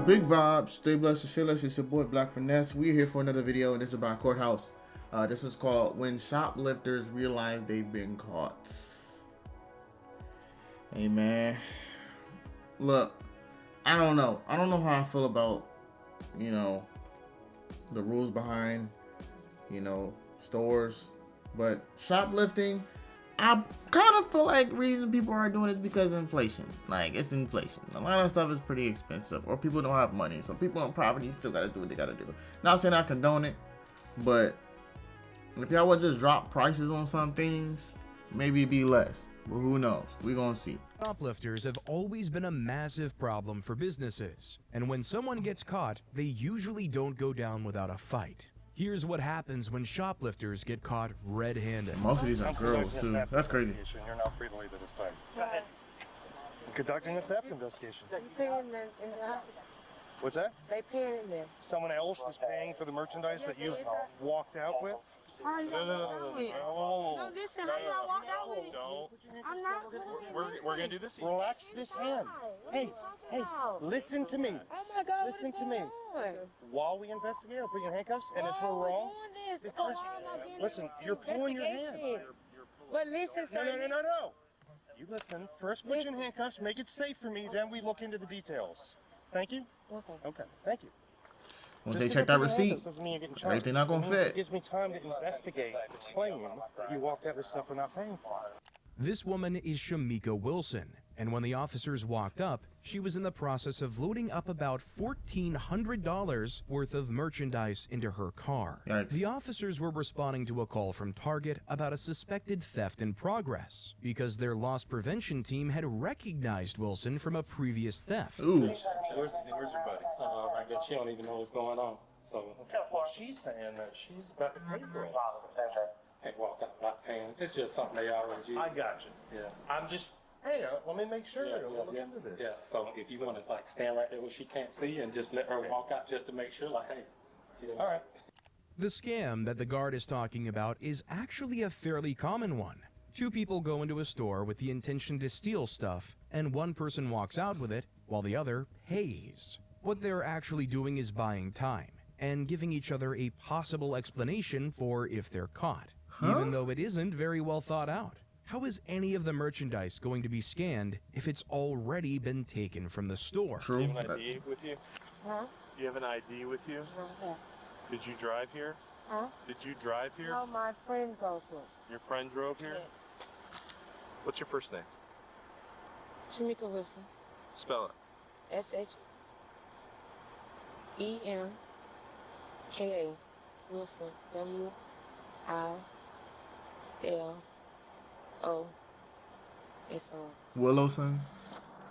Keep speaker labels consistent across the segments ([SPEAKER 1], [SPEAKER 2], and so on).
[SPEAKER 1] Big vibes, stay blessed and shit less. It's your boy BLKFinesse. We're here for another video, and this is about Courthouse. This is called When Shoplifters Realize They've Been Caught. Hey man, look, I don't know how I feel about, the rules behind, stores, but shoplifting, I kind of feel like reason people are doing it is because of inflation. Like, it's inflation. A lot of stuff is pretty expensive, or people don't have money. So people in poverty still gotta do what they gotta do. Not saying I condone it, but if y'all would just drop prices on some things, maybe it'd be less. But who knows? We're gonna see.
[SPEAKER 2] Shoplifters have always been a massive problem for businesses, and when someone gets caught, they usually don't go down without a fight. Here's what happens when shoplifters get caught red-handed.
[SPEAKER 1] Most of these are girls too. That's crazy.
[SPEAKER 3] You're now free to leave at this time. Conducting a theft investigation. What's that?
[SPEAKER 4] They paying them.
[SPEAKER 3] Someone else is paying for the merchandise that you walked out with?
[SPEAKER 4] No, listen, how do I walk out with it?
[SPEAKER 3] Don't.
[SPEAKER 4] I'm not doing it.
[SPEAKER 3] We're gonna do this. Relax this hand. Hey, listen to me.
[SPEAKER 4] Oh my God,
[SPEAKER 3] Listen
[SPEAKER 4] what is
[SPEAKER 3] to me.
[SPEAKER 4] going on?
[SPEAKER 3] While we investigate, I'll put you in handcuffs, and if we're wrong, because listen, you're pulling your hand.
[SPEAKER 4] But listen, sir.
[SPEAKER 3] No. You listen. First, put you in handcuffs. Make it safe for me. Then we look into the details. Thank you. Okay. Thank you.
[SPEAKER 1] Once they check that receipt, everything not gonna fit.
[SPEAKER 3] It gives me time to investigate, explain that you walked out with stuff we're not paying for.
[SPEAKER 2] This woman is Shamika Wilson, and when the officers walked up, she was in the process of loading up about $1,400 worth of merchandise into her car.
[SPEAKER 1] Yikes.
[SPEAKER 2] The officers were responding to a call from Target about a suspected theft in progress because their loss prevention team had recognized Wilson from a previous theft.
[SPEAKER 1] Ooh.
[SPEAKER 3] Where's your buddy?
[SPEAKER 5] I guess she don't even know what's going on. So
[SPEAKER 3] Well, she's saying that she's about to pay for it.
[SPEAKER 5] can't walk out not paying. It's just something they already use.
[SPEAKER 3] I got you. Yeah. I'm just, hey, let me make sure that we'll look into this.
[SPEAKER 5] Yeah. So if you want to like stand right there where she can't see and just let her walk out just to make sure, like, hey, she didn't.
[SPEAKER 3] All right.
[SPEAKER 2] The scam that the guard is talking about is actually a fairly common one. Two people go into a store with the intention to steal stuff, and one person walks out with it while the other pays. What they're actually doing is buying time and giving each other a possible explanation for if they're caught, even though it isn't very well thought out. How is any of the merchandise going to be scanned if it's already been taken from the store?
[SPEAKER 1] True.
[SPEAKER 6] Do you have an ID with you?
[SPEAKER 4] Huh?
[SPEAKER 6] Do you have an ID with you?
[SPEAKER 4] What's that?
[SPEAKER 6] Did you drive here?
[SPEAKER 4] Huh?
[SPEAKER 6] Did you drive here?
[SPEAKER 4] No, my friend goes to it.
[SPEAKER 6] Your friend drove here?
[SPEAKER 4] Yes.
[SPEAKER 6] What's your first name?
[SPEAKER 4] Shamika Wilson.
[SPEAKER 6] Spell it.
[SPEAKER 4] SHEMKA Wilson. WILLOSON.
[SPEAKER 1] Willowson?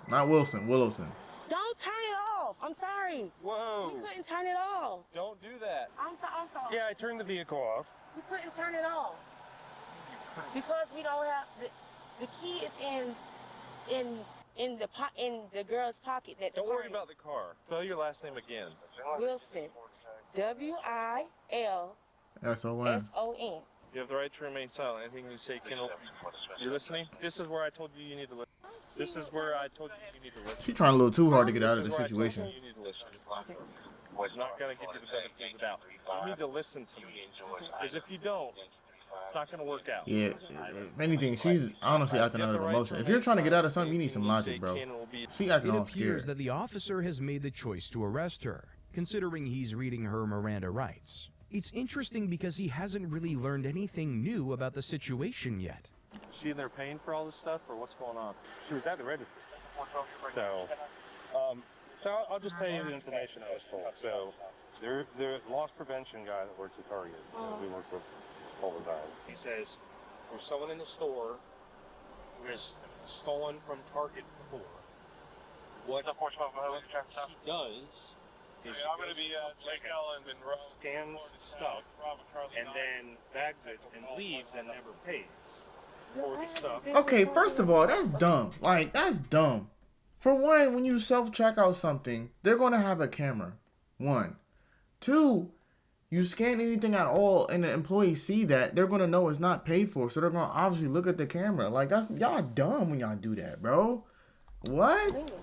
[SPEAKER 1] Not Wilson, Willowson.
[SPEAKER 4] Don't turn it off. I'm sorry.
[SPEAKER 3] Whoa.
[SPEAKER 4] We couldn't turn it off.
[SPEAKER 3] Don't do that.
[SPEAKER 4] I'm sorry.
[SPEAKER 3] Yeah, I turned the vehicle off.
[SPEAKER 4] We couldn't turn it off because we don't have the key is in the girl's pocket. That
[SPEAKER 6] Don't worry about the car. Spell your last name again.
[SPEAKER 4] Wilson. WILSON.
[SPEAKER 1] S-O-N.
[SPEAKER 6] You have the right to remain silent. Anything you say can... You listening? This is where I told you need to listen. This is where I told you need to listen.
[SPEAKER 1] She trying a little too hard to get out of the
[SPEAKER 6] This is where I
[SPEAKER 1] situation.
[SPEAKER 6] told you need to listen. I'm not going to give you the benefit of the doubt. You need to listen to me. Because if you don't, it's not going to work out.
[SPEAKER 1] Yeah, if anything, she's honestly acting under emotion. If you're trying to get out of something, you need some logic, bro. She acting
[SPEAKER 2] It
[SPEAKER 1] all
[SPEAKER 2] appears
[SPEAKER 1] scared.
[SPEAKER 2] that the officer has made the choice to arrest her, considering he's reading her Miranda rights. It's interesting because he hasn't really learned anything new about the situation yet.
[SPEAKER 6] Is she in there paying for all this stuff, or what's going on?
[SPEAKER 3] She was at the register. So I'll just tell you the information I was told. So the loss prevention guy that works at Target, we work with all the time. He says there's someone in the store who has stolen from Target before. What she does is she scans stuff and then bags it and leaves and never pays for the stuff.
[SPEAKER 1] Okay, first of all, that's dumb. Like, that's dumb. For one, when you self-check out something, they're going to have a camera. One. Two, you scan anything at all and the employees see that, they're going to know it's not paid for. So they're going to obviously look at the camera. Like, that's y'all dumb when y'all do that, bro. What?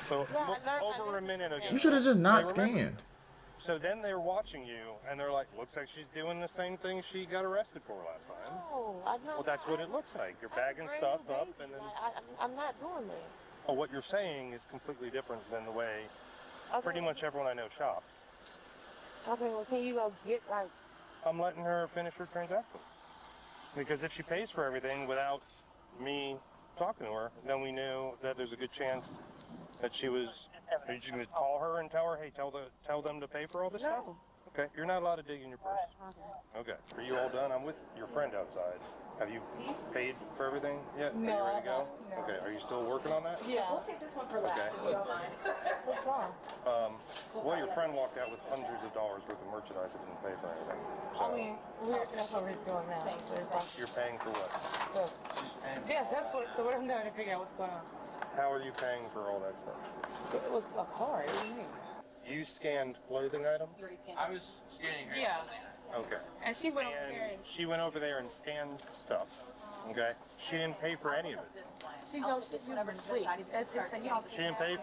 [SPEAKER 3] So
[SPEAKER 4] Yeah, I learned-
[SPEAKER 3] over a minute ago.
[SPEAKER 1] You should have just not
[SPEAKER 3] they remember.
[SPEAKER 1] scanned.
[SPEAKER 3] So then they're watching you, and they're like, looks like she's doing the same thing she got arrested for last time.
[SPEAKER 4] No, I know.
[SPEAKER 3] Well, that's what it looks like. You're bagging stuff up, and then...
[SPEAKER 4] I'm not doing that.
[SPEAKER 3] Oh, what you're saying is completely different than the way
[SPEAKER 4] Okay.
[SPEAKER 3] pretty much everyone I know shops.
[SPEAKER 4] Okay, well, can you go get, like...
[SPEAKER 3] I'm letting her finish her transaction. Because if she pays for everything without me talking to her, then we knew that there's a good chance that she was... Are you just going to call her and tell her, hey, tell them to pay for all this stuff? Okay, you're not allowed to dig in your purse. Okay, are you all done? I'm with your friend outside. Have you paid for everything yet?
[SPEAKER 4] No,
[SPEAKER 3] Are you ready to go?
[SPEAKER 4] no.
[SPEAKER 3] Okay, are you still working on that?
[SPEAKER 4] Yeah.
[SPEAKER 7] We'll take this one for last, if you don't mind.
[SPEAKER 4] What's wrong?
[SPEAKER 3] Well, your friend walked out with hundreds of dollars worth of merchandise that didn't pay for anything. So
[SPEAKER 4] I mean, that's what we're doing now.
[SPEAKER 3] you're paying for what?
[SPEAKER 4] So, yes, that's what, so what I'm doing to figure out what's going on.
[SPEAKER 3] How are you paying for all that stuff?
[SPEAKER 4] It was a card, what do you mean?
[SPEAKER 3] You scanned clothing items?
[SPEAKER 5] I was scanning her.
[SPEAKER 4] Yeah,
[SPEAKER 3] Okay.
[SPEAKER 4] and she went over there
[SPEAKER 3] And
[SPEAKER 4] and
[SPEAKER 3] she went over there and scanned stuff. Okay. She didn't pay for any of it.
[SPEAKER 4] she knows she's whatever free. That's the thing, you know.
[SPEAKER 3] She didn't pay.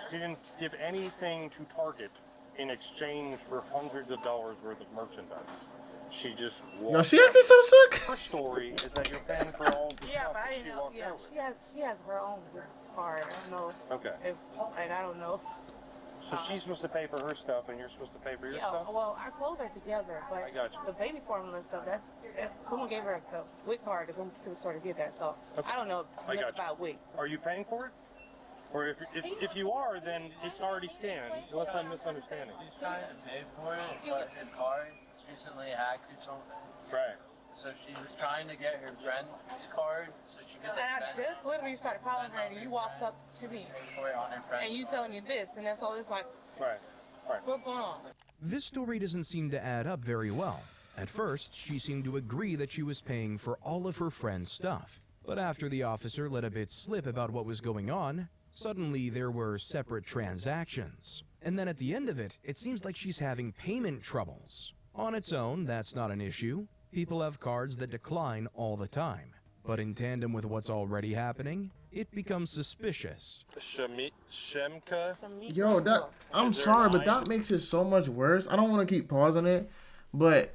[SPEAKER 3] She didn't give anything to Target in exchange for hundreds of dollars worth of merchandise. She just walked.
[SPEAKER 1] Yo, she acting so sick.
[SPEAKER 3] Her story is that you're paying for all the
[SPEAKER 4] Yeah,
[SPEAKER 3] stuff
[SPEAKER 4] but I
[SPEAKER 3] that she
[SPEAKER 4] didn't know.
[SPEAKER 3] walked
[SPEAKER 4] Yeah,
[SPEAKER 3] out with.
[SPEAKER 4] she has her own card. I don't know
[SPEAKER 3] Okay.
[SPEAKER 4] if, like, I don't know.
[SPEAKER 3] So she's supposed to pay for her stuff, and you're supposed to pay for your
[SPEAKER 4] Yeah,
[SPEAKER 3] stuff.
[SPEAKER 4] well, our clothes are together, but
[SPEAKER 3] I got you.
[SPEAKER 4] the baby formula stuff, that's, someone gave her a WIC card to go to the store to get that, so I don't know
[SPEAKER 3] I got you.
[SPEAKER 4] about WIC.
[SPEAKER 3] Are you paying for it? Or if you are, then it's already scanned, unless I'm misunderstanding.
[SPEAKER 8] She's trying to pay for it, but her card was recently hacked or something.
[SPEAKER 3] Right.
[SPEAKER 8] So she was trying to get her friend's card so she could
[SPEAKER 4] And I just literally started calling her, and you walked up to me,
[SPEAKER 8] pay for it on her friend's
[SPEAKER 4] and you telling me this, and that's all. It's like,
[SPEAKER 3] Right. Right.
[SPEAKER 4] what's going on?
[SPEAKER 2] This story doesn't seem to add up very well. At first, she seemed to agree that she was paying for all of her friend's stuff. But after the officer let a bit slip about what was going on, suddenly there were separate transactions. And then at the end of it, it seems like she's having payment troubles. On its own, that's not an issue. People have cards that decline all the time. But in tandem with what's already happening, it becomes suspicious.
[SPEAKER 3] Shemka.
[SPEAKER 1] Yo, that I'm
[SPEAKER 3] Is there
[SPEAKER 1] sorry,
[SPEAKER 3] an
[SPEAKER 1] but
[SPEAKER 3] eye?
[SPEAKER 1] that makes it so much worse. I don't want to keep pausing it, but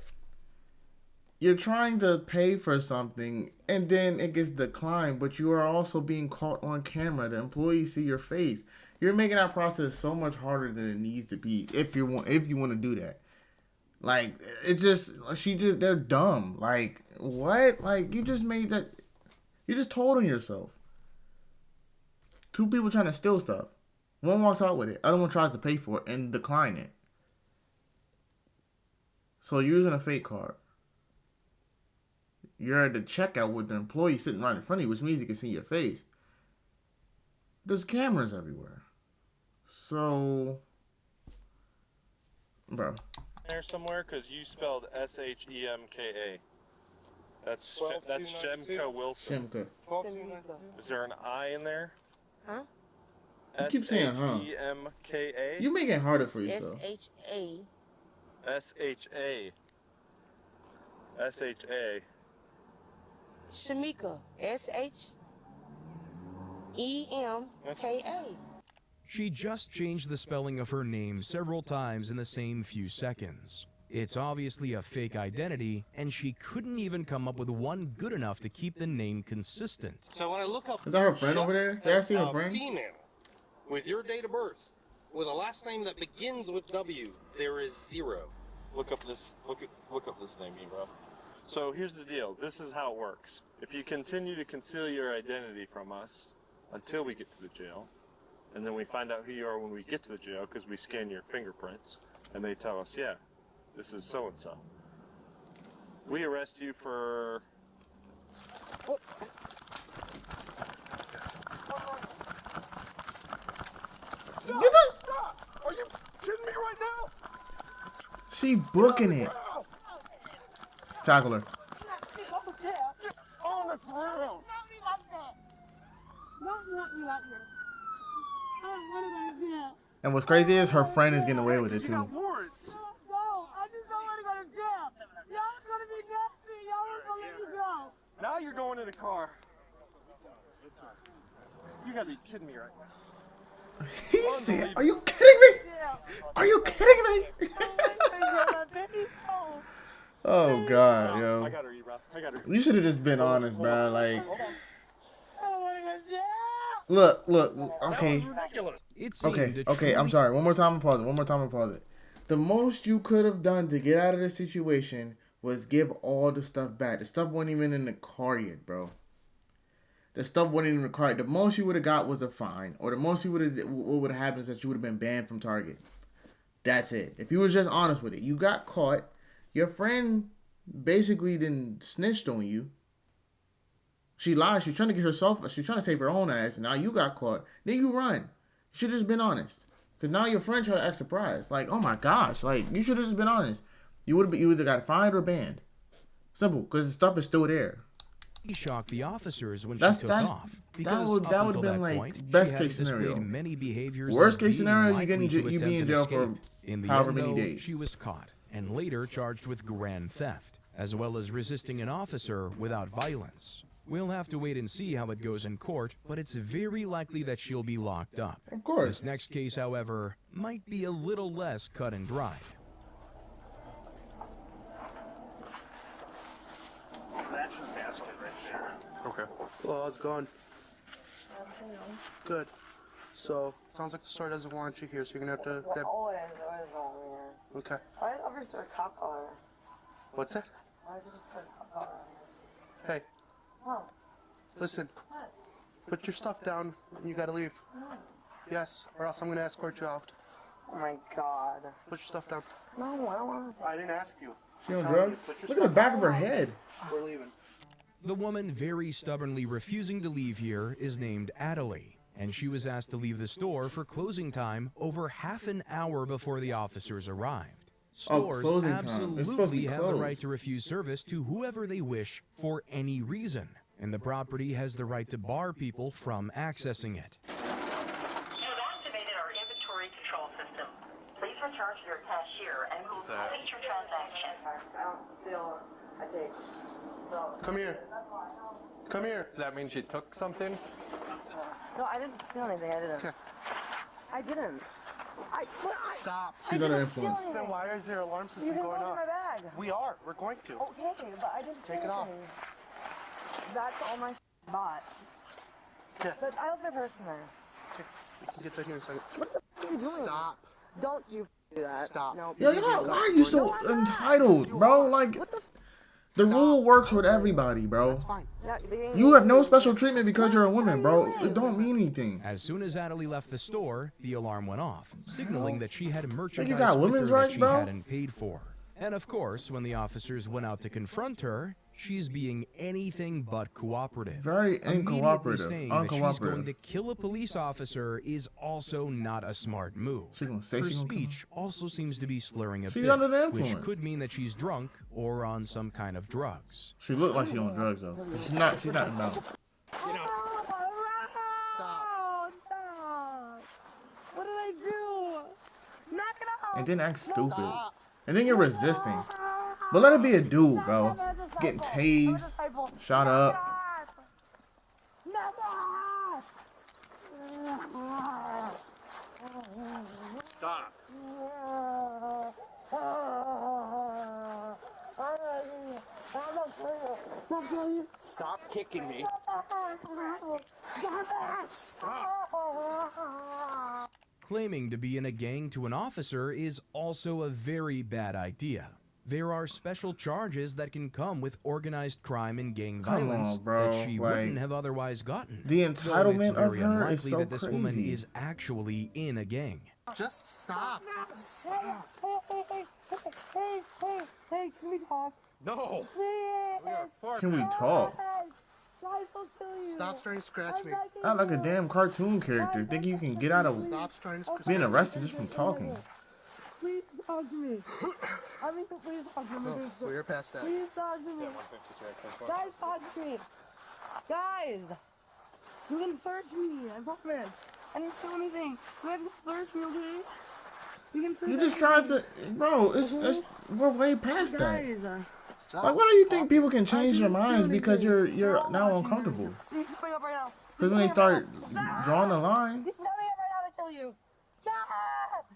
[SPEAKER 1] you're trying to pay for something and then it gets declined, but you are also being caught on camera. The employees see your face. You're making that process so much harder than it needs to be if you want to do that. Like, it's just they're dumb. Like, what? Like, you just made that. You just told on yourself. Two people trying to steal stuff. One walks out with it. Other one tries to pay for it and decline it. So you're using a fake card. You're at the checkout with the employee sitting right in front of you, which means you can see your face. There's cameras everywhere. So, bro.
[SPEAKER 6] There somewhere because you spelled Shemka. That's Shemka Wilson.
[SPEAKER 1] Shemka.
[SPEAKER 6] Is there an I in there?
[SPEAKER 4] Huh?
[SPEAKER 1] You keep saying, huh?
[SPEAKER 6] Shemka.
[SPEAKER 1] You make it harder for yourself.
[SPEAKER 4] S-H-A.
[SPEAKER 6] SHA. SHA.
[SPEAKER 4] Shamika. S-H-E-M-K-A.
[SPEAKER 2] She just changed the spelling of her name several times in the same few seconds. It's obviously a fake identity, and she couldn't even come up with one good enough to keep the name consistent.
[SPEAKER 3] So when I look up,
[SPEAKER 1] Is that her friend over there? Did I see her friend?
[SPEAKER 3] Female with your date of birth with a last name that begins with W, there is 0.
[SPEAKER 6] Look up this. Look up this name, bro. So here's the deal. This is how it works. If you continue to conceal your identity from us until we get to the jail, and then we find out who you are when we get to the jail because we scan your fingerprints, and they tell us, yeah, this is so and so. We arrest you for.
[SPEAKER 3] Stop! Are you kidding me right now?
[SPEAKER 1] She booking it. Tackle her.
[SPEAKER 3] On the ground!
[SPEAKER 4] Not me like that. Not me like that. What did I do?
[SPEAKER 1] And what's crazy is her friend is getting away with it
[SPEAKER 3] You
[SPEAKER 1] too.
[SPEAKER 3] got warrants.
[SPEAKER 4] No, I just don't want to go to jail. Y'all gonna be nasty. Y'all ain't gonna let me go.
[SPEAKER 3] Now you're going in the car. You gotta be kidding me right now.
[SPEAKER 1] He said, "Are you kidding me? Are you kidding me?" Oh God, yo.
[SPEAKER 3] I got her, bro. I got her.
[SPEAKER 1] You should have just been honest, bro. Like, look. Okay.
[SPEAKER 2] It seemed
[SPEAKER 1] Okay,
[SPEAKER 2] to
[SPEAKER 1] okay, I'm
[SPEAKER 2] truly
[SPEAKER 1] sorry. One more time, I'm pause it. The most you could have done to get out of this situation was give all the stuff back. The stuff wasn't even in the car yet, bro. The stuff wasn't even in the car. The most you would have got was a fine. Or the most you would have, what would have happened is that you would have been banned from Target. That's it. If you was just honest with it. You got caught. Your friend basically then snitched on you. She lied. She's trying to get herself, she's trying to save her own ass. And now you got caught. Then you run. You should have just been honest. Because now your friend tried to act surprised. Like, oh my gosh. Like, you should have just been honest. You either got fined or banned. Simple. Because the stuff is still there.
[SPEAKER 2] He shocked the officers when she took off.
[SPEAKER 1] That would have been like
[SPEAKER 2] point,
[SPEAKER 1] best case scenario.
[SPEAKER 2] Many behaviors
[SPEAKER 1] Worst case
[SPEAKER 2] being
[SPEAKER 1] scenario,
[SPEAKER 2] likely to
[SPEAKER 1] you be in
[SPEAKER 2] attempt
[SPEAKER 1] jail
[SPEAKER 2] an
[SPEAKER 1] for
[SPEAKER 2] escape. In the
[SPEAKER 1] however
[SPEAKER 2] end,
[SPEAKER 1] many
[SPEAKER 2] though,
[SPEAKER 1] days.
[SPEAKER 2] she was caught and later charged with grand theft, as well as resisting an officer without violence. We'll have to wait and see how it goes in court, but it's very likely that she'll be locked up.
[SPEAKER 1] Of course.
[SPEAKER 2] This next case, however, might be a little less cut and dried.
[SPEAKER 3] That's the basket right there. Okay.
[SPEAKER 9] Well, how's it going? Good. So, sounds like the store doesn't want you here, so you're gonna have to grab...
[SPEAKER 7] Always on here.
[SPEAKER 9] Okay.
[SPEAKER 7] Why is Officer a cop collar?
[SPEAKER 9] What's that?
[SPEAKER 7] Why is it just a cop collar?
[SPEAKER 9] Hey,
[SPEAKER 7] Oh,
[SPEAKER 9] listen.
[SPEAKER 7] what?
[SPEAKER 9] Put your stuff down, and you gotta leave. Yes, or else I'm gonna escort you out.
[SPEAKER 7] Oh my God.
[SPEAKER 9] Put your stuff down.
[SPEAKER 7] No, I don't want to.
[SPEAKER 9] I didn't ask you.
[SPEAKER 1] She on drugs? Look at the back of her head.
[SPEAKER 9] We're leaving.
[SPEAKER 2] The woman very stubbornly refusing to leave here is named Adelie, and she was asked to leave the store for closing time over half an hour before the officers arrived. Stores
[SPEAKER 1] closing time. It's supposed to
[SPEAKER 2] absolutely
[SPEAKER 1] be
[SPEAKER 2] have the
[SPEAKER 1] closed.
[SPEAKER 2] right to refuse service to whoever they wish for any reason, and the property has the right to bar people from accessing it.
[SPEAKER 10] You have activated our inventory control system. Please return to your cashier and we will complete your transaction.
[SPEAKER 7] I don't steal. I take. So.
[SPEAKER 9] Come here. Come here.
[SPEAKER 5] Does that mean she took something?
[SPEAKER 7] No, I didn't steal anything. I didn't.
[SPEAKER 9] Okay.
[SPEAKER 7] I didn't.
[SPEAKER 9] Stop.
[SPEAKER 1] She's under influence.
[SPEAKER 9] Then why is there an alarm
[SPEAKER 7] You
[SPEAKER 9] system
[SPEAKER 7] didn't
[SPEAKER 9] going
[SPEAKER 7] look in
[SPEAKER 9] off?
[SPEAKER 7] my bag.
[SPEAKER 9] We are. We're going to.
[SPEAKER 7] Okay, but I didn't
[SPEAKER 9] Take
[SPEAKER 7] steal
[SPEAKER 9] it off.
[SPEAKER 7] anything. That's all my bought.
[SPEAKER 9] Okay.
[SPEAKER 7] But I left my purse in there.
[SPEAKER 9] Okay. You can get that here in a second.
[SPEAKER 7] What the f are you doing?
[SPEAKER 9] Stop.
[SPEAKER 7] Don't you do that.
[SPEAKER 9] Stop.
[SPEAKER 7] No.
[SPEAKER 1] Yo, why are you so entitled, bro? Like,
[SPEAKER 7] What the f?
[SPEAKER 1] the rule works with everybody, bro.
[SPEAKER 9] That's fine.
[SPEAKER 7] Yeah,
[SPEAKER 1] You have no special treatment because you're a woman, bro. It don't mean anything.
[SPEAKER 2] As soon as Adelie left the store, the alarm went off, signaling that she had merchandise
[SPEAKER 1] got
[SPEAKER 2] with
[SPEAKER 1] women's
[SPEAKER 2] her
[SPEAKER 1] rights,
[SPEAKER 2] that she
[SPEAKER 1] bro?
[SPEAKER 2] hadn't paid for. And of course, when the officers went out to confront her, she's being anything but cooperative.
[SPEAKER 1] Very
[SPEAKER 2] Immediately
[SPEAKER 1] uncooperative.
[SPEAKER 2] saying that she's going
[SPEAKER 1] Uncooperative.
[SPEAKER 2] to kill a police officer is also not a smart move.
[SPEAKER 1] She gonna say
[SPEAKER 2] Her
[SPEAKER 1] she gonna kill him?
[SPEAKER 2] speech also seems to be slurring a
[SPEAKER 1] She's
[SPEAKER 2] bit,
[SPEAKER 1] under the
[SPEAKER 2] which
[SPEAKER 1] influence.
[SPEAKER 2] could mean that she's drunk or on some kind of drugs.
[SPEAKER 1] She looked like she on drugs though. She's not. She's not. No.
[SPEAKER 9] Stop.
[SPEAKER 7] Oh, stop. What did I do? Knock it off.
[SPEAKER 1] And then act stupid. And then you're resisting. But let it be a dude, bro. Getting tased, shot up.
[SPEAKER 3] Stop. Stop kicking me.
[SPEAKER 2] Claiming to be in a gang to an officer is also a very bad idea. There are special charges that can come with organized crime and gang
[SPEAKER 1] Come
[SPEAKER 2] violence
[SPEAKER 1] on, bro.
[SPEAKER 2] that she
[SPEAKER 1] Like,
[SPEAKER 2] wouldn't have otherwise gotten.
[SPEAKER 1] the
[SPEAKER 2] Though
[SPEAKER 1] entitlement
[SPEAKER 2] it's
[SPEAKER 1] of
[SPEAKER 2] very
[SPEAKER 1] her is
[SPEAKER 2] unlikely
[SPEAKER 1] so
[SPEAKER 2] that this woman
[SPEAKER 1] crazy.
[SPEAKER 2] is actually in a gang.
[SPEAKER 9] Just stop.
[SPEAKER 7] Hey, can we talk?
[SPEAKER 3] No. We are far.
[SPEAKER 1] Can we talk?
[SPEAKER 9] Stop trying to scratch me.
[SPEAKER 1] Not like a damn cartoon character. Think you can get out of
[SPEAKER 9] Stop trying to scratch
[SPEAKER 1] being arrested just from talking?
[SPEAKER 7] Please talk to me. I mean, please talk to me.
[SPEAKER 9] Oh, we're past that.
[SPEAKER 7] Please talk to me. Guys, talk to me. Guys, you can search me. I promise. I didn't steal anything. You have to search me, okay? You can search
[SPEAKER 1] You just tried to, bro. It's we're way past that.
[SPEAKER 7] Guys,
[SPEAKER 9] Stop.
[SPEAKER 1] Like, why do you think people can change their minds because you're now uncomfortable?
[SPEAKER 7] please bring up right now.
[SPEAKER 1] Because when they start drawing the line,
[SPEAKER 7] He's coming up right now to kill kill you. Stop!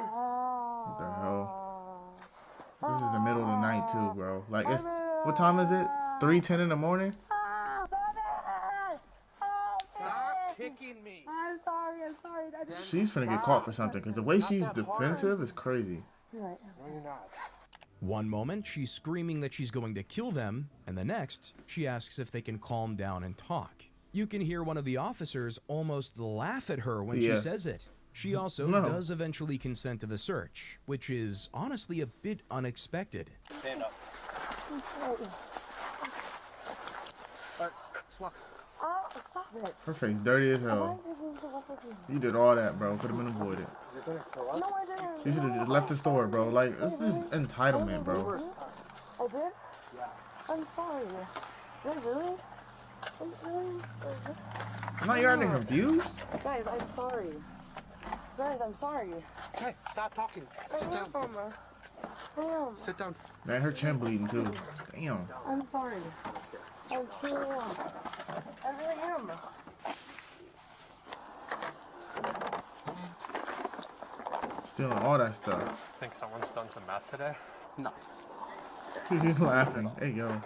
[SPEAKER 1] What the hell? This is the middle of the night too, bro. Like, it's what time is it? 3:10 in the morning.
[SPEAKER 8] Stop kicking me.
[SPEAKER 7] I'm sorry.
[SPEAKER 1] She's finna get caught for something because the way she's defensive is crazy.
[SPEAKER 7] You're right.
[SPEAKER 8] No, you're not.
[SPEAKER 2] One moment, she's screaming that she's going to kill them, and the next, she asks if they can calm down and talk. You can hear one of the officers almost laugh at her when she says it. She also does eventually consent to the search, which is honestly a bit unexpected.
[SPEAKER 8] Stand up.
[SPEAKER 7] Stop it.
[SPEAKER 1] Her face dirty as hell. You did all that, bro. Could have been avoided.
[SPEAKER 7] No, I didn't.
[SPEAKER 1] You should have just left the store, bro. Like, this is entitlement, bro.
[SPEAKER 7] I did? Yeah. I'm sorry. Did I really?
[SPEAKER 1] Now you're acting confused?
[SPEAKER 7] Guys, I'm sorry. Guys, I'm sorry.
[SPEAKER 9] Hey, stop talking. Sit down.
[SPEAKER 7] Damn.
[SPEAKER 9] Sit down.
[SPEAKER 1] Man, her chin bleeding too. Damn.
[SPEAKER 7] I'm sorry. I truly am. I really am.
[SPEAKER 1] Stealing all that stuff.
[SPEAKER 3] Think someone's done some math today?
[SPEAKER 9] No.
[SPEAKER 1] She's laughing. Hey, yo.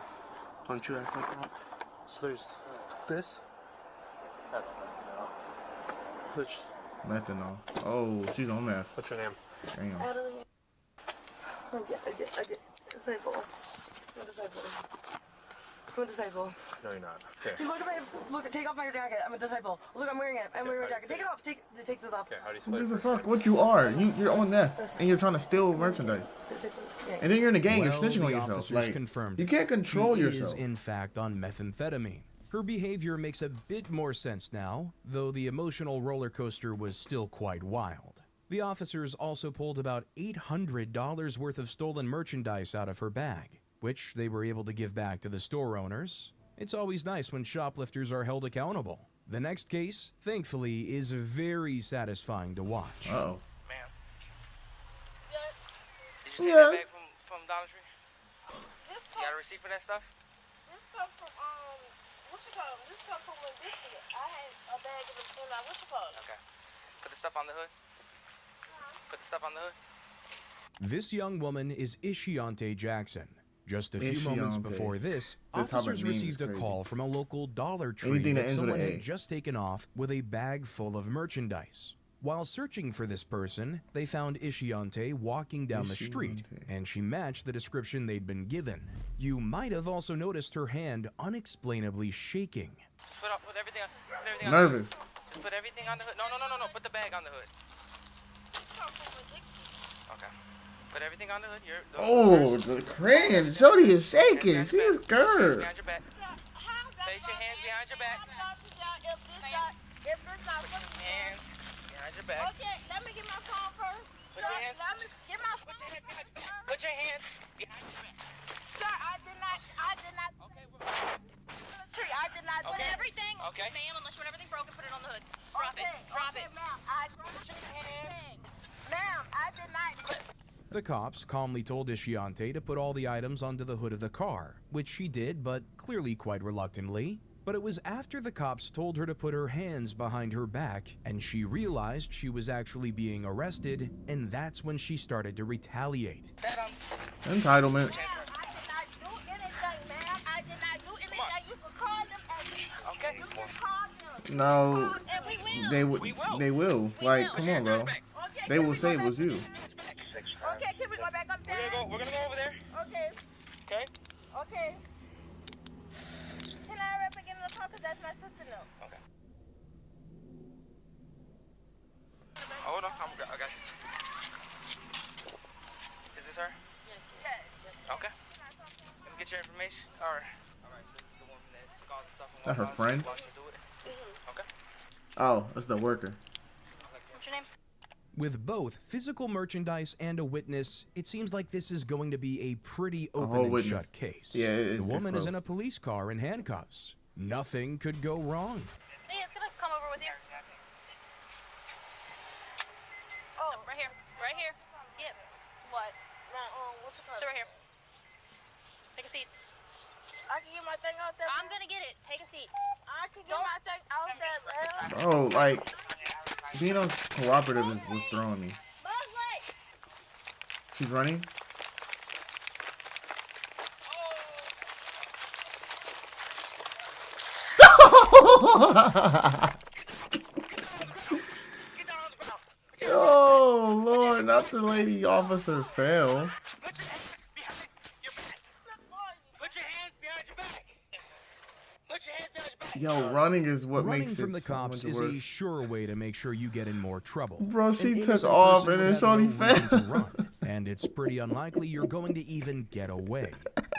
[SPEAKER 9] Don't you act like that. So there's this.
[SPEAKER 3] That's fine.
[SPEAKER 9] Which
[SPEAKER 1] Methanol. Oh, she's on meth.
[SPEAKER 3] What's your name?
[SPEAKER 1] Damn.
[SPEAKER 7] I get disciple. I'm a disciple.
[SPEAKER 3] No, you're not. Okay.
[SPEAKER 7] Look, take off my jacket. I'm a disciple. Look, I'm wearing it. I'm wearing a jacket. Take it off. Take this off.
[SPEAKER 3] Okay, how do you
[SPEAKER 1] Who
[SPEAKER 3] spell
[SPEAKER 1] gives a
[SPEAKER 3] your
[SPEAKER 1] fuck what you are? You're on meth and you're trying to steal merchandise. And then you're in a gang, you're snitching on yourself.
[SPEAKER 2] Officers
[SPEAKER 1] Like,
[SPEAKER 2] confirmed
[SPEAKER 1] you can't control
[SPEAKER 2] she
[SPEAKER 1] yourself.
[SPEAKER 2] is in fact on methamphetamine. Her behavior makes a bit more sense now, though the emotional roller coaster was still quite wild. The officers also pulled about $800 worth of stolen merchandise out of her bag, which they were able to give back to the store owners. It's always nice when shoplifters are held accountable. The next case, thankfully, is very satisfying to watch.
[SPEAKER 1] Uh-oh.
[SPEAKER 11] Ma'am. Did you take that bag from Dollar Tree? You got a receipt for that stuff?
[SPEAKER 12] This come from This come from when this year. I had a bag in my
[SPEAKER 11] Okay. Put the stuff on the hood. Put the stuff on the hood.
[SPEAKER 2] This young woman is Ishiante Jackson. Just a few moments before this, officers received a call from a local Dollar Tree that someone had just taken off with a bag full of merchandise. While searching for this person, they found Ishiante walking down the street, and she matched the description they'd been given. You might have also noticed her hand unexplainably shaking.
[SPEAKER 11] Just put everything on the
[SPEAKER 1] Nervous.
[SPEAKER 11] hood. Just put everything on the hood. No. Put the bag on the hood. Okay. Put everything on the hood.
[SPEAKER 1] Oh, the crayon. Jody is shaking. She is scared.
[SPEAKER 11] Behind your back. Place your hands behind your back.
[SPEAKER 12] If this not
[SPEAKER 11] hands behind your back.
[SPEAKER 12] Okay, let me get my phone first.
[SPEAKER 11] Put your hands.
[SPEAKER 12] Let me get my phone.
[SPEAKER 11] Put your hands behind your back.
[SPEAKER 12] Sir, I did not. Okay, I did not.
[SPEAKER 11] Put
[SPEAKER 12] everything.
[SPEAKER 11] Okay.
[SPEAKER 12] Ma'am, unless you want everything broken, put it on the hood. Drop it. Ma'am. Ma'am, I did not.
[SPEAKER 2] The cops calmly told Ishiante to put all the items onto the hood of the car, which she did, but clearly quite reluctantly. But it was after the cops told her to put her hands behind her back, and she realized she was actually being arrested, and that's when she started to retaliate.
[SPEAKER 1] Entitlement. No, they will. Like, come on, bro. They will say it was you.
[SPEAKER 12] Okay, can we go back up there?
[SPEAKER 11] We're gonna go over there.
[SPEAKER 12] Okay.
[SPEAKER 11] Okay.
[SPEAKER 12] Okay. Can I hurry up and get in the car? Because that's my sister now.
[SPEAKER 11] Okay. Hold on, I got you. Is this her?
[SPEAKER 12] Yes.
[SPEAKER 11] Okay. Let me get your information. Alright, so this is the woman that took all the stuff from
[SPEAKER 1] That her friend?
[SPEAKER 11] Okay.
[SPEAKER 1] Oh, that's the worker.
[SPEAKER 12] What's your name?
[SPEAKER 2] With both physical merchandise and a witness, it seems like this is going to be a pretty open and shut case.
[SPEAKER 1] Yeah,
[SPEAKER 2] the woman is in a police car in handcuffs. Nothing could go wrong.
[SPEAKER 12] Hey, it's gonna come over with you. Oh, right here. Right here. Yep. What? What's the car? So right here. Take a seat. I can get my thing out there.
[SPEAKER 13] I'm gonna get it. Take a seat.
[SPEAKER 12] I can get my thing out there, man.
[SPEAKER 1] Bro, like, being uncooperative is what's throwing me. She's running. Oh Lord, not the lady officer fell. Yo, running is what
[SPEAKER 2] Running
[SPEAKER 1] makes
[SPEAKER 2] from
[SPEAKER 1] it
[SPEAKER 2] the
[SPEAKER 1] so
[SPEAKER 2] cops
[SPEAKER 1] much
[SPEAKER 2] is
[SPEAKER 1] worse.
[SPEAKER 2] a sure way to make sure you get in more trouble.
[SPEAKER 1] Bro, she
[SPEAKER 2] An
[SPEAKER 1] took
[SPEAKER 2] innocent
[SPEAKER 1] off
[SPEAKER 2] person
[SPEAKER 1] and
[SPEAKER 2] would
[SPEAKER 1] then
[SPEAKER 2] have no
[SPEAKER 1] shorty
[SPEAKER 2] reason
[SPEAKER 1] fell.
[SPEAKER 2] to run, and it's pretty unlikely you're going to even get away.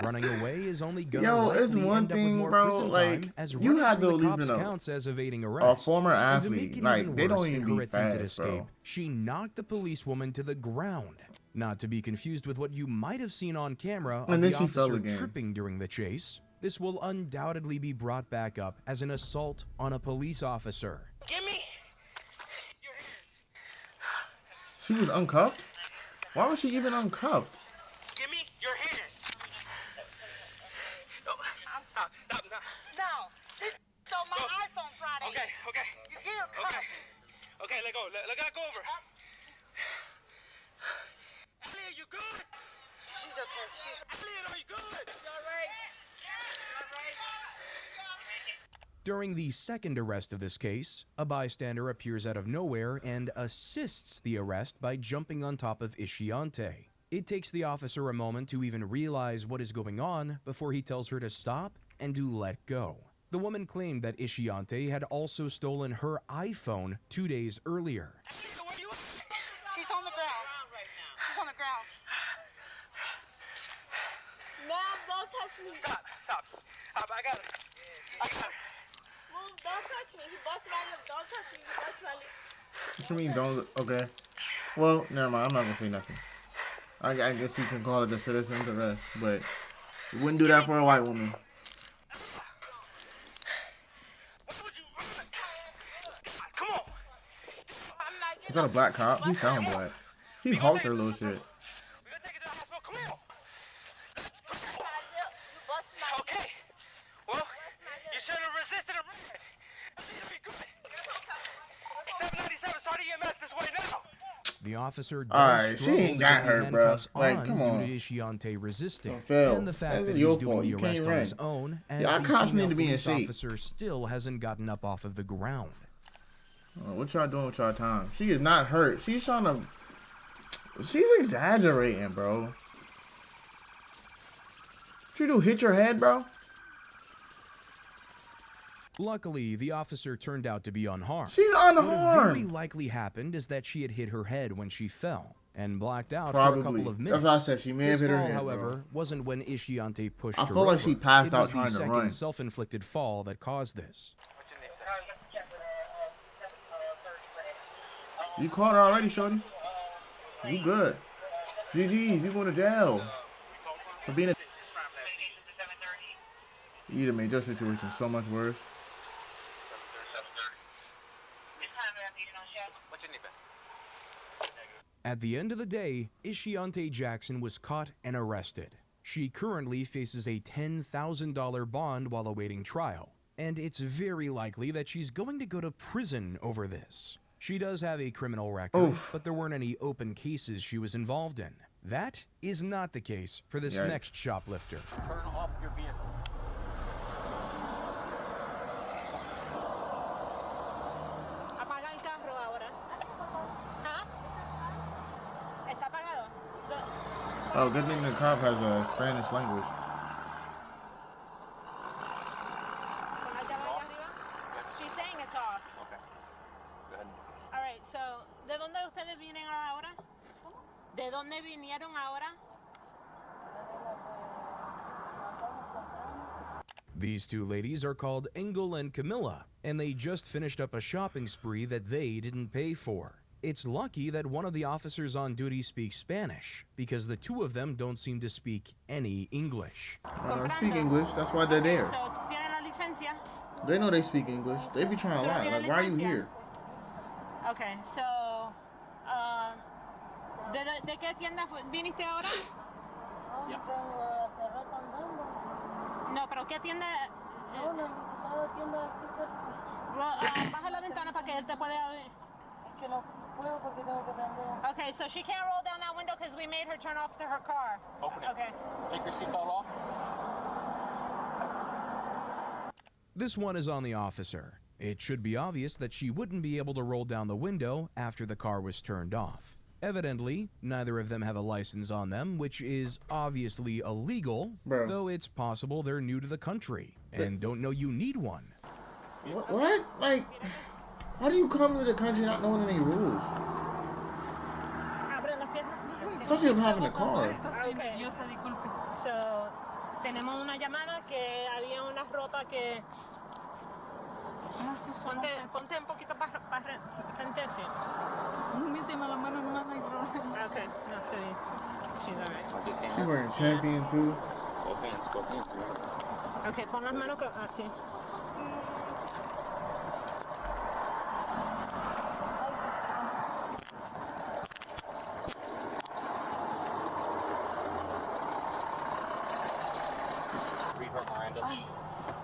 [SPEAKER 2] Running away is only gonna
[SPEAKER 1] Yo,
[SPEAKER 2] likely
[SPEAKER 1] it's one
[SPEAKER 2] end up with
[SPEAKER 1] thing,
[SPEAKER 2] more
[SPEAKER 1] bro.
[SPEAKER 2] prison
[SPEAKER 1] Like,
[SPEAKER 2] time, as
[SPEAKER 1] you
[SPEAKER 2] running
[SPEAKER 1] had
[SPEAKER 2] from
[SPEAKER 1] to
[SPEAKER 2] the
[SPEAKER 1] at least
[SPEAKER 2] cops
[SPEAKER 1] been
[SPEAKER 2] counts as evading
[SPEAKER 1] a
[SPEAKER 2] arrest.
[SPEAKER 1] former
[SPEAKER 2] And to make
[SPEAKER 1] athlete.
[SPEAKER 2] it
[SPEAKER 1] Like,
[SPEAKER 2] even
[SPEAKER 1] they don't
[SPEAKER 2] worse,
[SPEAKER 1] even
[SPEAKER 2] in her
[SPEAKER 1] be
[SPEAKER 2] attempted
[SPEAKER 1] fast,
[SPEAKER 2] escape,
[SPEAKER 1] bro.
[SPEAKER 2] she knocked the policewoman to the ground. Not to be confused with what you might have seen on camera of
[SPEAKER 1] And then
[SPEAKER 2] the
[SPEAKER 1] she fell
[SPEAKER 2] officer
[SPEAKER 1] again.
[SPEAKER 2] tripping during the chase. This will undoubtedly be brought back up as an assault on a police officer.
[SPEAKER 11] Give me.
[SPEAKER 1] She was uncuffed? Why was she even uncuffed?
[SPEAKER 11] Give me your hand. No.
[SPEAKER 12] No. This stole my iPhone Friday.
[SPEAKER 11] Okay, okay.
[SPEAKER 12] You get her cut.
[SPEAKER 11] Okay, let go. Let go over. Elliot, you good?
[SPEAKER 12] She's okay.
[SPEAKER 11] Elliot, are you good?
[SPEAKER 12] She's all right.
[SPEAKER 2] During the second arrest of this case, a bystander appears out of nowhere and assists the arrest by jumping on top of Ishiante. It takes the officer a moment to even realize what is going on before he tells her to stop and to let go. The woman claimed that Ishiante had also stolen her iPhone 2 days earlier.
[SPEAKER 12] She's on the ground. She's on the ground. Mom, don't touch me.
[SPEAKER 11] Stop. I got it. I got it.
[SPEAKER 12] Mom, don't touch me. He busted my lip. Don't touch me. He busted my lip.
[SPEAKER 1] What you mean, don't? Okay. Well, never mind. I'm not gonna say nothing. I guess you can call it a citizen's arrest, but you wouldn't do that for a white woman.
[SPEAKER 11] Come on.
[SPEAKER 1] Is that a black cop? He sound black. He hulked her little shit.
[SPEAKER 11] Okay. Well, you should have resisted arrest. It'll be good. 797 start EMS this way now.
[SPEAKER 2] The officer does
[SPEAKER 1] Alright, she
[SPEAKER 2] struggle
[SPEAKER 1] ain't
[SPEAKER 2] to
[SPEAKER 1] got
[SPEAKER 2] get the
[SPEAKER 1] her, bro.
[SPEAKER 2] handcuffs
[SPEAKER 1] Like,
[SPEAKER 2] on
[SPEAKER 1] come on.
[SPEAKER 2] due to Ishiante resisting,
[SPEAKER 1] Phil,
[SPEAKER 2] and the fact
[SPEAKER 1] that's
[SPEAKER 2] that
[SPEAKER 1] your
[SPEAKER 2] he's doing
[SPEAKER 1] fault.
[SPEAKER 2] the
[SPEAKER 1] You
[SPEAKER 2] arrest
[SPEAKER 1] can't
[SPEAKER 2] on
[SPEAKER 1] run.
[SPEAKER 2] his own, as
[SPEAKER 1] Y'all
[SPEAKER 2] the
[SPEAKER 1] cops
[SPEAKER 2] female
[SPEAKER 1] need to be in
[SPEAKER 2] police
[SPEAKER 1] shape.
[SPEAKER 2] officer still hasn't gotten up off of the ground.
[SPEAKER 1] What y'all doing with y'all time? She is not hurt. She's trying to. She's exaggerating, bro. What you do? Hit your head, bro?
[SPEAKER 2] Luckily, the officer turned out to be unharmed.
[SPEAKER 1] She's unharmed.
[SPEAKER 2] What very likely happened is that she had hit her head when she fell and blacked out for a
[SPEAKER 1] Probably.
[SPEAKER 2] couple of minutes.
[SPEAKER 1] That's why I said she may have
[SPEAKER 2] This
[SPEAKER 1] hit her
[SPEAKER 2] fall,
[SPEAKER 1] head,
[SPEAKER 2] however,
[SPEAKER 1] bro.
[SPEAKER 2] wasn't when Ishiante pushed
[SPEAKER 1] I
[SPEAKER 2] her
[SPEAKER 1] feel like
[SPEAKER 2] over.
[SPEAKER 1] she passed
[SPEAKER 2] It
[SPEAKER 1] out
[SPEAKER 2] was
[SPEAKER 1] trying
[SPEAKER 2] the
[SPEAKER 1] to
[SPEAKER 2] second
[SPEAKER 1] run.
[SPEAKER 2] self-inflicted fall that caused this.
[SPEAKER 1] You caught her already, shorty. You good. GG's, you going to jail. For being a... You either made your situation so much worse.
[SPEAKER 2] At the end of the day, Ishiante Jackson was caught and arrested. She currently faces a $10,000 bond while awaiting trial, and it's very likely that she's going to go to prison over this. She does have a criminal record, but there weren't any open cases she was involved in. That is not the case for this
[SPEAKER 1] Yikes.
[SPEAKER 2] next shoplifter.
[SPEAKER 5] Turn off your vehicle.
[SPEAKER 4] Apaga el carro ahora. ¿Ah? ¿Está apagado?
[SPEAKER 1] Oh, good thing the cop has a Spanish language.
[SPEAKER 4] She's saying it's off.
[SPEAKER 5] Okay. Go ahead.
[SPEAKER 4] All right, so, ¿de dónde ustedes vienen ahora? ¿De dónde vinieron ahora?
[SPEAKER 2] These two ladies are called Engel and Camilla, and they just finished up a shopping spree that they didn't pay for. It's lucky that one of the officers on duty speaks Spanish, because the two of them don't seem to speak any English.
[SPEAKER 1] Speak English, that's why they're there.
[SPEAKER 4] So, ¿tienen la licencia?
[SPEAKER 1] They know they speak English. They be trying to lie. Like, why are you here?
[SPEAKER 4] Okay, so, ¿de qué tienda viniste ahora? No, pero ¿qué tienda?
[SPEAKER 7] No, necesitaba tienda aquí cerca.
[SPEAKER 4] Baja la ventana para que él te pueda ver.
[SPEAKER 7] Es que no puedo porque tengo que prender.
[SPEAKER 4] Okay, so she can't roll down that window because we made her turn off to her car.
[SPEAKER 5] Open it.
[SPEAKER 4] Okay.
[SPEAKER 5] Take your seatbelt off.
[SPEAKER 2] This one is on the officer. It should be obvious that she wouldn't be able to roll down the window after the car was turned off. Evidently, neither of them have a license on them, which is obviously illegal,
[SPEAKER 1] Bro.
[SPEAKER 2] though it's possible they're new to the country and don't know you need one.
[SPEAKER 1] What? Like, how do you come to the country not knowing any rules? Especially if having a car.
[SPEAKER 4] Okay. So, tenemos una llamada que había una ropa que... Ponte un poquito para frente así.
[SPEAKER 7] Míteme la mano nomás, no hay problema.
[SPEAKER 4] Okay, no, estoy bien. She's alright.
[SPEAKER 1] She wearing Champion too.
[SPEAKER 5] Both hands.
[SPEAKER 4] Okay, pon las manos así.
[SPEAKER 5] Read her Miranda.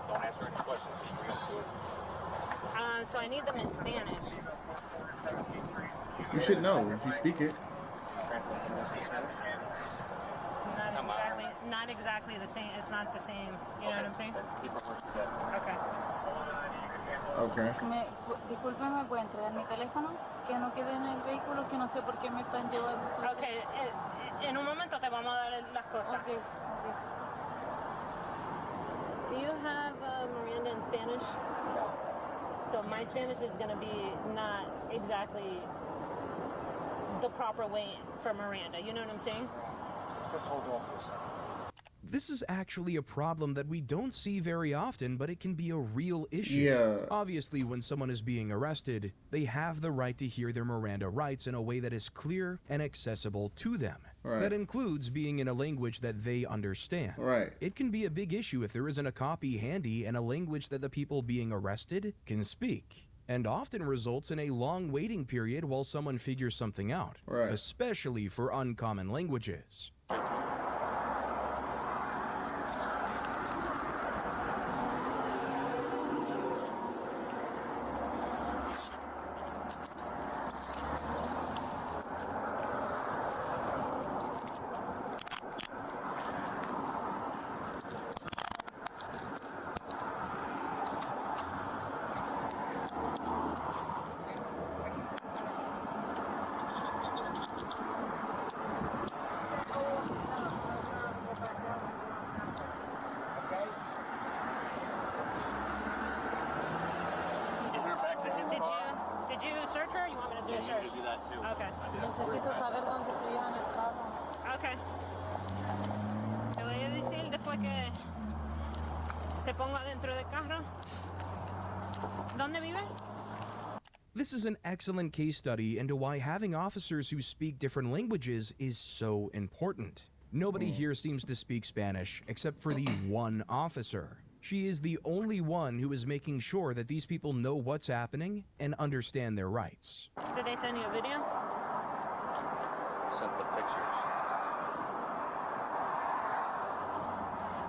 [SPEAKER 5] Don't answer any questions. Just read them to her.
[SPEAKER 4] So I need them in Spanish.
[SPEAKER 1] You should know if you speak it.
[SPEAKER 4] Not exactly the same. It's not the same. You know what I'm saying? Okay.
[SPEAKER 1] Okay.
[SPEAKER 7] Disculpe, ¿me puede entregar mi teléfono? Que no quede en el vehículo, que no sé por qué me están llevando.
[SPEAKER 4] Okay, en un momento te vamos a dar las cosas.
[SPEAKER 7] Okay.
[SPEAKER 4] Do you have Miranda in Spanish? So my Spanish is going to be not exactly the proper way for Miranda. You know what I'm saying?
[SPEAKER 5] Just hold off for a second.
[SPEAKER 2] This is actually a problem that we don't see very often, but it can be a real issue.
[SPEAKER 1] Yeah.
[SPEAKER 2] Obviously, when someone is being arrested, they have the right to hear their Miranda rights in a way that is clear and accessible to them.
[SPEAKER 1] Right.
[SPEAKER 2] That includes being in a language that they understand.
[SPEAKER 1] Right.
[SPEAKER 2] It can be a big issue if there isn't a copy handy and a language that the people being arrested can speak, and often results in a long waiting period while someone figures something out,
[SPEAKER 1] Right.
[SPEAKER 2] especially for uncommon languages.
[SPEAKER 4] Did you search her? You want me to do a search?
[SPEAKER 5] do that too.
[SPEAKER 4] Okay.
[SPEAKER 7] Necesito saber dónde se llevan el carro.
[SPEAKER 4] Okay. Te voy a decir después que te pongo adentro del carro. ¿Dónde vive?
[SPEAKER 2] This is an excellent case study into why having officers who speak different languages is so important. Nobody here seems to speak Spanish except for the one officer. She is the only one who is making sure that these people know what's happening and understand their rights.
[SPEAKER 4] Did they send you a video?
[SPEAKER 5] Sent the pictures.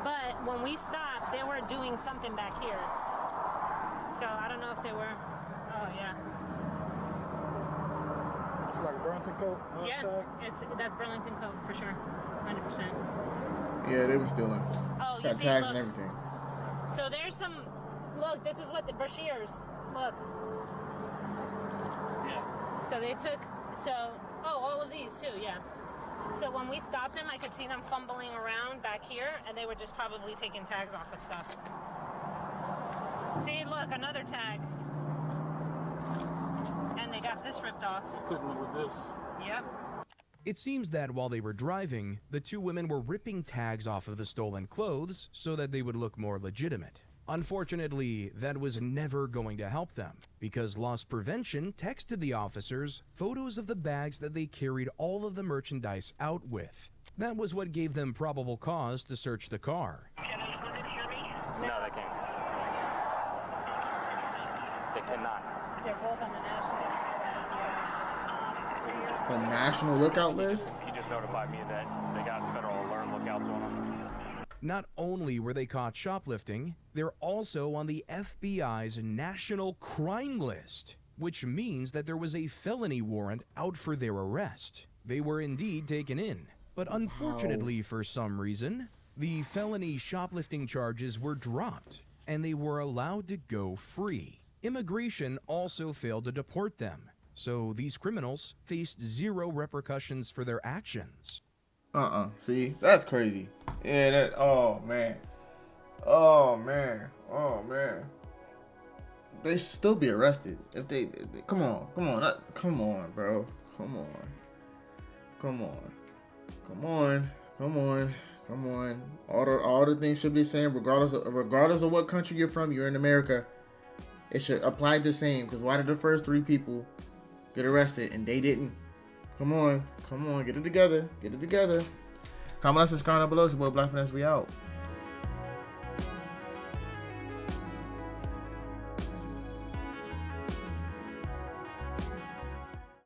[SPEAKER 4] But when we stopped, they were doing something back here. So I don't know if they were. Oh yeah.
[SPEAKER 5] It's like a Burlington coat.
[SPEAKER 4] Yeah, that's Burlington coat for sure, 100%.
[SPEAKER 1] Yeah, they were stealing.
[SPEAKER 4] Oh, you
[SPEAKER 1] Got
[SPEAKER 4] see,
[SPEAKER 1] tags
[SPEAKER 4] look.
[SPEAKER 1] and everything.
[SPEAKER 4] So there's some. Look, this is what the Brashears. Look.
[SPEAKER 5] Yeah.
[SPEAKER 4] So they took. All of these too. Yeah. So when we stopped them, I could see them fumbling around back here, and they were just probably taking tags off of stuff. See, look, another tag. And they got this ripped off.
[SPEAKER 5] Couldn't live with this.
[SPEAKER 4] Yep.
[SPEAKER 2] It seems that while they were driving, the two women were ripping tags off of the stolen clothes so that they would look more legitimate. Unfortunately, that was never going to help them, because loss prevention texted the officers photos of the bags that they carried all of the merchandise out with. That was what gave them probable cause to search the car.
[SPEAKER 5] No, they can't. They cannot.
[SPEAKER 4] They're both on the national.
[SPEAKER 1] The national lookout list?
[SPEAKER 5] He just notified me that they got federal alarm lookouts on them.
[SPEAKER 2] Not only were they caught shoplifting, they're also on the FBI's national crime list, which means that there was a felony warrant out for their arrest. They were indeed taken in, but unfortunately for some reason, the felony shoplifting charges were dropped, and they were allowed to go free. Immigration also failed to deport them, so these criminals faced zero repercussions for their actions.
[SPEAKER 1] See, that's crazy. Yeah, that. Oh man. Oh man. Oh man. They should still be arrested if they come on, come on, come on, bro, come on, come on, come on, come on, come on. All the things should be the same, regardless of what country you're from. You're in America. It should apply the same. Because why did the first 3 people get arrested and they didn't? Come on, get it together, get it together. Comment, like, subscribe down below. It's your boy BLKFinesse. We out.